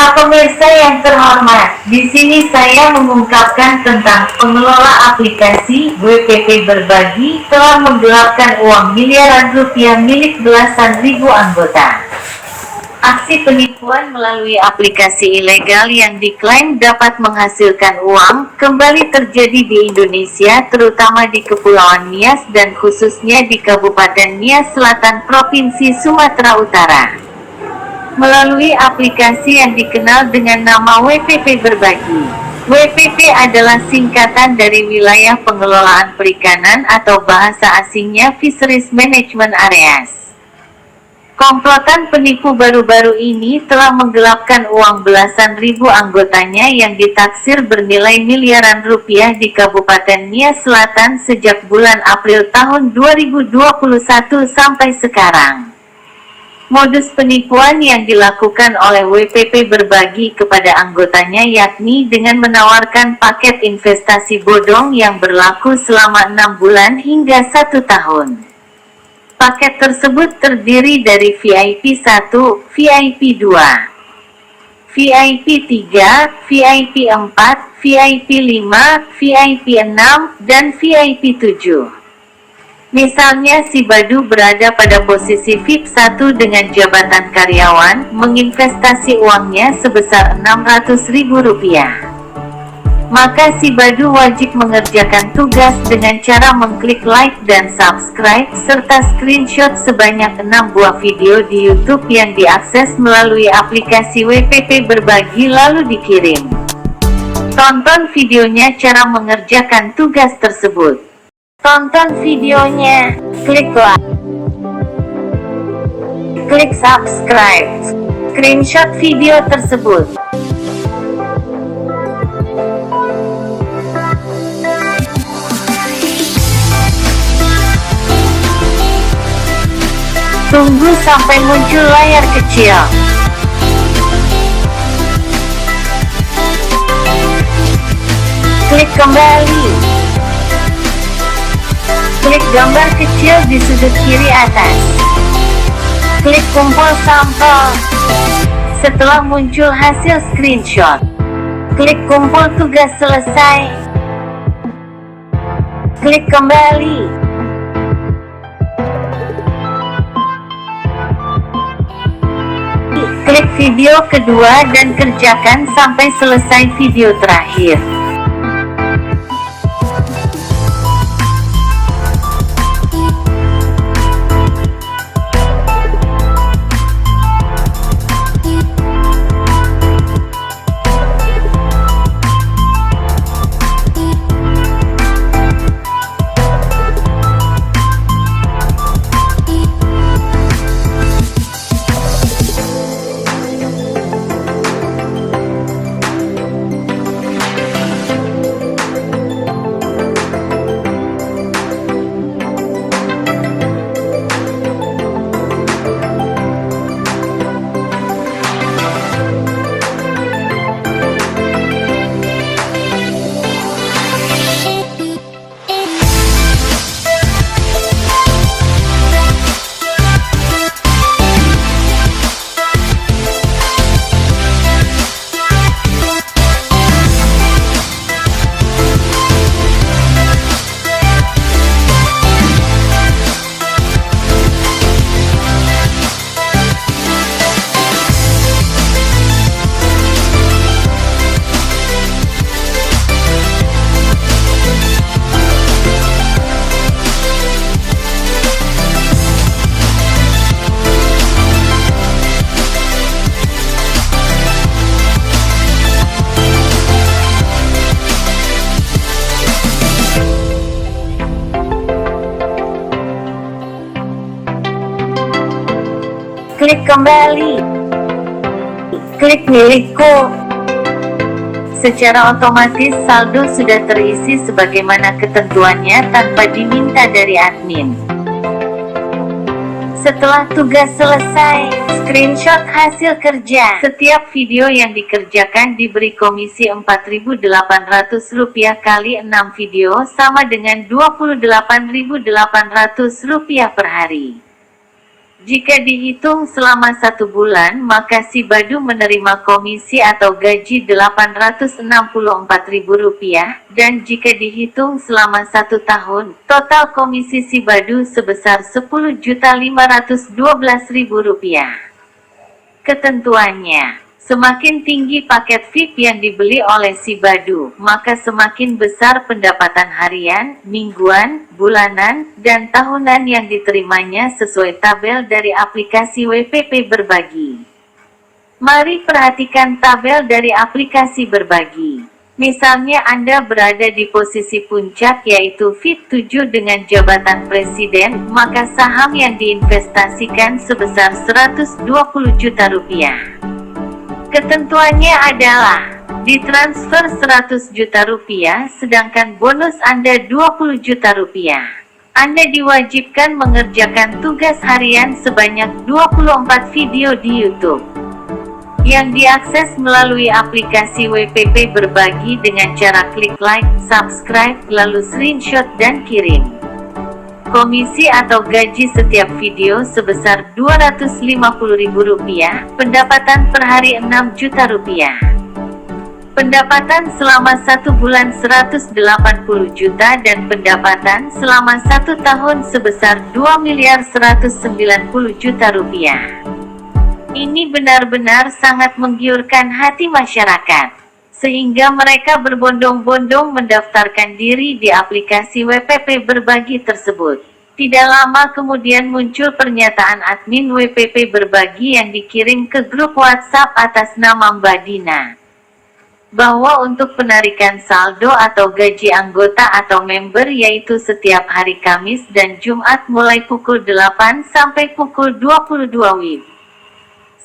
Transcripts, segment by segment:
Para pemirsa yang terhormat, di sini saya mengungkapkan tentang pengelola aplikasi WPP Berbagi telah menggelapkan uang miliaran rupiah milik belasan ribu anggota. Aksi penipuan melalui aplikasi ilegal yang diklaim dapat menghasilkan uang kembali terjadi di Indonesia, terutama di Kepulauan Nias dan khususnya di Kabupaten Nias Selatan, Provinsi Sumatera Utara. Melalui aplikasi yang dikenal dengan nama WPP Berbagi. WPP adalah singkatan dari Wilayah Pengelolaan Perikanan atau bahasa asingnya Fisheries Management Areas. Komplotan penipu baru-baru ini telah menggelapkan uang belasan ribu anggotanya yang ditaksir bernilai miliaran rupiah di Kabupaten Nias Selatan sejak bulan April tahun 2021 sampai sekarang. Modus penipuan yang dilakukan oleh WPP Berbagi kepada anggotanya yakni dengan menawarkan paket investasi bodong yang berlaku selama 6 bulan hingga 1 tahun. Paket tersebut terdiri dari VIP 1, VIP 2, VIP 3, VIP 4, VIP 5, VIP 6, dan VIP 7. Misalnya si Badu berada pada posisi VIP 1 dengan jabatan karyawan, menginvestasi uangnya sebesar Rp600.000. Maka si Badu wajib mengerjakan tugas dengan cara mengklik like dan subscribe, serta screenshot sebanyak 6 buah video di YouTube yang diakses melalui aplikasi WPP Berbagi lalu dikirim. Tonton videonya cara mengerjakan tugas tersebut. Tonton videonya, klik like, klik subscribe, screenshot video tersebut. Tunggu sampai muncul layar kecil. Klik kembali. Klik gambar kecil di sudut kiri atas. Klik kumpul sampel. Setelah muncul hasil screenshot, klik kumpul tugas selesai. Klik kembali. Klik video kedua dan kerjakan sampai selesai video terakhir. Klik kembali. Klik milikku. Secara otomatis saldo sudah terisi sebagaimana ketentuannya tanpa diminta dari admin. Setelah tugas selesai, screenshot hasil kerja. Setiap video yang dikerjakan diberi komisi Rp4.800 kali 6 video sama dengan Rp28.800 per hari. Jika dihitung selama 1 bulan, maka si Badu menerima komisi atau gaji Rp864.000, dan jika dihitung selama 1 tahun, total komisi si Badu sebesar Rp10.512.000. Ketentuannya, semakin tinggi paket VIP yang dibeli oleh si Badu, maka semakin besar pendapatan harian, mingguan, bulanan, dan tahunan yang diterimanya sesuai tabel dari aplikasi WPP Berbagi. Mari perhatikan tabel dari aplikasi Berbagi. Misalnya Anda berada di posisi puncak yaitu VIP 7 dengan jabatan presiden, maka saham yang diinvestasikan sebesar Rp120 juta. Ketentuannya adalah ditransfer Rp100 juta, sedangkan bonus Anda Rp20 juta. Anda diwajibkan mengerjakan tugas harian sebanyak 24 video di YouTube yang diakses melalui aplikasi WPP Berbagi dengan cara klik like, subscribe, lalu screenshot dan kirim. Komisi atau gaji setiap video sebesar Rp250.000, pendapatan per hari Rp6 juta. Pendapatan selama 1 bulan Rp180 juta dan pendapatan selama 1 tahun sebesar Rp2.190 juta. Ini benar-benar sangat menggiurkan hati masyarakat, sehingga mereka berbondong-bondong mendaftarkan diri di aplikasi WPP Berbagi tersebut. Tidak lama kemudian muncul pernyataan admin WPP Berbagi yang dikirim ke grup WhatsApp atas nama Mbak Dina, bahwa untuk penarikan saldo atau gaji anggota atau member yaitu setiap hari Kamis dan Jumat mulai pukul 8 sampai pukul 22 WIB.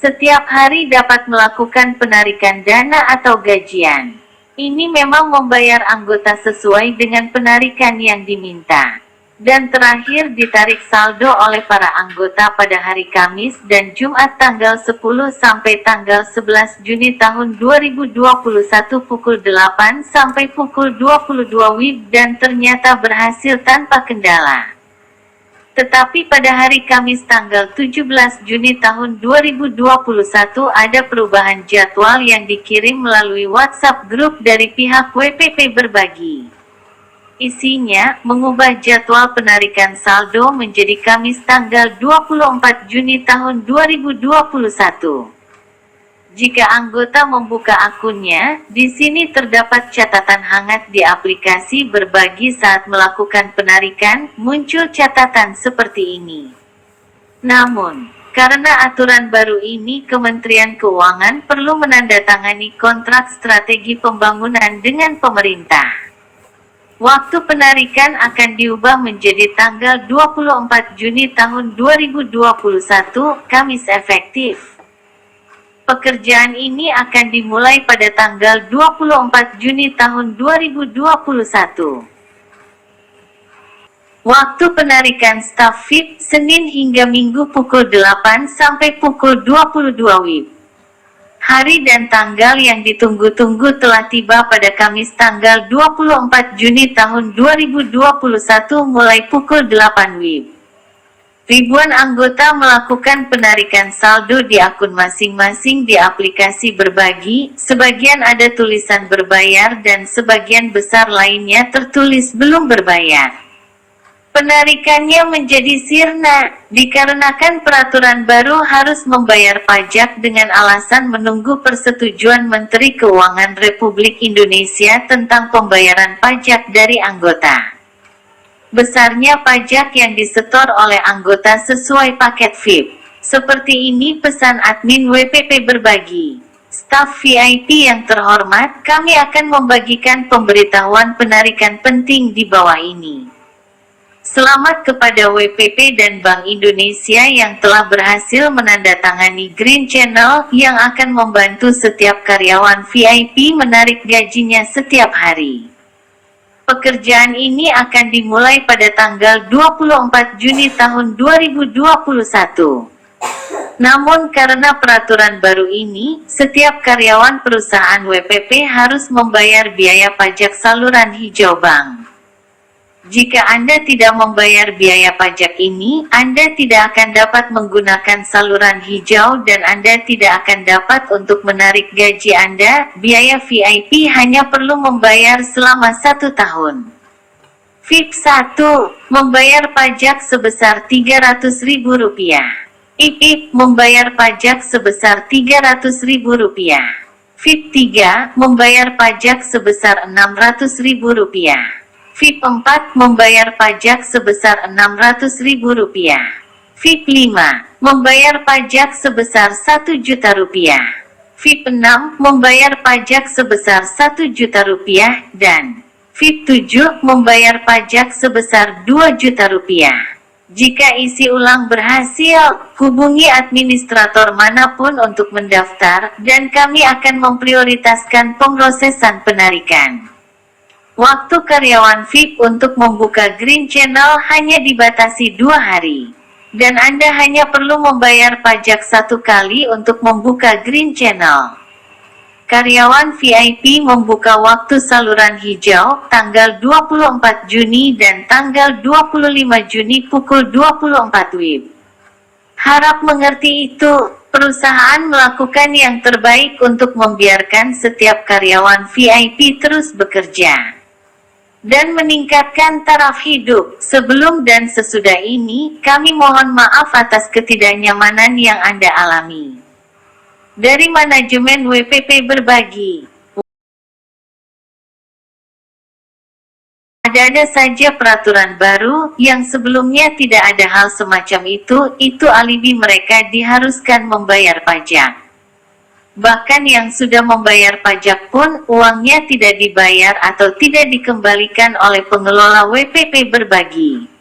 Setiap hari dapat melakukan penarikan dana atau gajian. Ini memang membayar anggota sesuai dengan penarikan yang diminta. Dan terakhir ditarik saldo oleh para anggota pada hari Kamis dan Jumat tanggal 10 sampai tanggal 11 Juni tahun 2021 pukul 8 sampai pukul 22 WIB dan ternyata berhasil tanpa kendala. Tetapi pada hari Kamis tanggal 17 Juni tahun 2021 ada perubahan jadwal yang dikirim melalui WhatsApp grup dari pihak WPP Berbagi. Isinya, mengubah jadwal penarikan saldo menjadi Kamis tanggal 24 Juni tahun 2021. Jika anggota membuka akunnya, di sini terdapat catatan hangat di aplikasi Berbagi saat melakukan penarikan, muncul catatan seperti ini. Namun, karena aturan baru ini Kementerian Keuangan perlu menandatangani kontrak strategi pembangunan dengan pemerintah. Waktu penarikan akan diubah menjadi tanggal 24 Juni tahun 2021, Kamis efektif. Pekerjaan ini akan dimulai pada tanggal 24 Juni tahun 2021. Waktu penarikan staf VIP, Senin hingga Minggu pukul 8 sampai pukul 22 WIB. Hari dan tanggal yang ditunggu-tunggu telah tiba pada Kamis tanggal 24 Juni tahun 2021 mulai pukul 8 WIB. Ribuan anggota melakukan penarikan saldo di akun masing-masing di aplikasi Berbagi, sebagian ada tulisan berbayar dan sebagian besar lainnya tertulis belum berbayar. Penarikannya menjadi sirna, dikarenakan peraturan baru harus membayar pajak dengan alasan menunggu persetujuan Menteri Keuangan Republik Indonesia tentang pembayaran pajak dari anggota. Besarnya pajak yang disetor oleh anggota sesuai paket VIP. Seperti ini pesan admin WPP Berbagi. Staf VIP yang terhormat, kami akan membagikan pemberitahuan penarikan penting di bawah ini. Selamat kepada WPP dan Bank Indonesia yang telah berhasil menandatangani Green Channel yang akan membantu setiap karyawan VIP menarik gajinya setiap hari. Pekerjaan ini akan dimulai pada tanggal 24 Juni tahun 2021. Namun karena peraturan baru ini, setiap karyawan perusahaan WPP harus membayar biaya pajak saluran hijau bank. Jika Anda tidak membayar biaya pajak ini, Anda tidak akan dapat menggunakan saluran hijau dan Anda tidak akan dapat untuk menarik gaji Anda. Biaya VIP hanya perlu membayar selama 1 tahun. VIP 1. Membayar pajak sebesar Rp300.000. IP membayar pajak sebesar Rp300.000. VIP 3. Membayar pajak sebesar Rp600.000. VIP 4 membayar pajak sebesar Rp600.000. VIP 5 membayar pajak sebesar Rp1.000.000. VIP 6 membayar pajak sebesar Rp1.000.000 dan VIP 7 membayar pajak sebesar Rp2.000.000. Jika isi ulang berhasil, hubungi administrator manapun untuk mendaftar dan kami akan memprioritaskan pemrosesan penarikan. Waktu karyawan VIP untuk membuka Green Channel hanya dibatasi 2 hari. Dan Anda hanya perlu membayar pajak 1 kali untuk membuka Green Channel. Karyawan VIP membuka waktu saluran hijau tanggal 24 Juni dan tanggal 25 Juni pukul 24 WIB. Harap mengerti itu. Perusahaan melakukan yang terbaik untuk membiarkan setiap karyawan VIP terus bekerja dan meningkatkan taraf hidup. Sebelum dan sesudah ini, kami mohon maaf atas ketidaknyamanan yang Anda alami. Dari manajemen WPP Berbagi, ada saja peraturan baru, yang sebelumnya tidak ada hal semacam itu alibi mereka diharuskan membayar pajak. Bahkan yang sudah membayar pajak pun, uangnya tidak dibayar atau tidak dikembalikan oleh pengelola WPP Berbagi.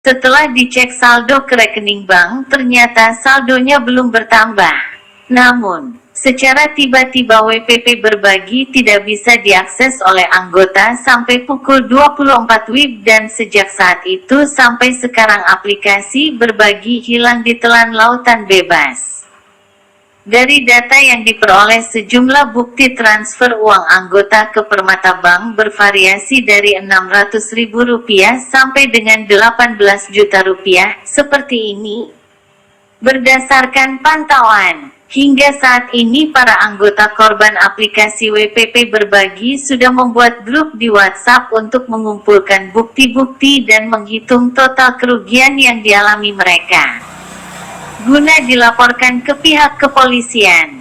Setelah dicek saldo ke rekening bank, ternyata saldonya belum bertambah. Namun, secara tiba-tiba WPP Berbagi tidak bisa diakses oleh anggota sampai pukul 24 WIB dan sejak saat itu sampai sekarang aplikasi Berbagi hilang ditelan lautan bebas. Dari data yang diperoleh, sejumlah bukti transfer uang anggota ke Permata Bank bervariasi dari Rp600.000 sampai dengan Rp18 juta. Seperti ini. Berdasarkan pantauan, hingga saat ini para anggota korban aplikasi WPP Berbagi sudah membuat grup di WhatsApp untuk mengumpulkan bukti-bukti dan menghitung total kerugian yang dialami mereka, guna dilaporkan ke pihak kepolisian.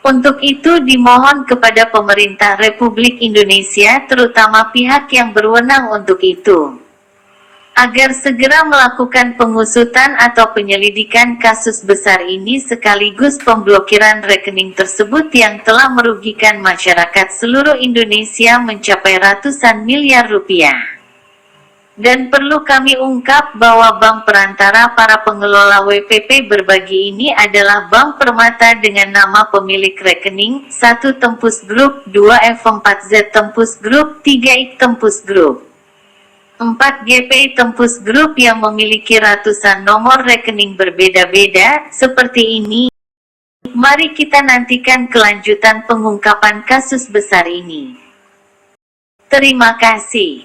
Untuk itu dimohon kepada pemerintah Republik Indonesia, terutama pihak yang berwenang untuk itu, agar segera melakukan pengusutan atau penyelidikan kasus besar ini sekaligus pemblokiran rekening tersebut yang telah merugikan masyarakat seluruh Indonesia mencapai ratusan miliar rupiah. Dan perlu kami ungkap bahwa bank perantara para pengelola WPP Berbagi ini adalah Bank Permata dengan nama pemilik rekening 1 Tempus Group, 2 F4Z Tempus Group, 3 I Tempus Group, 4 GP Tempus Group yang memiliki ratusan nomor rekening berbeda-beda, seperti ini. Mari kita nantikan kelanjutan pengungkapan kasus besar ini. Terima kasih.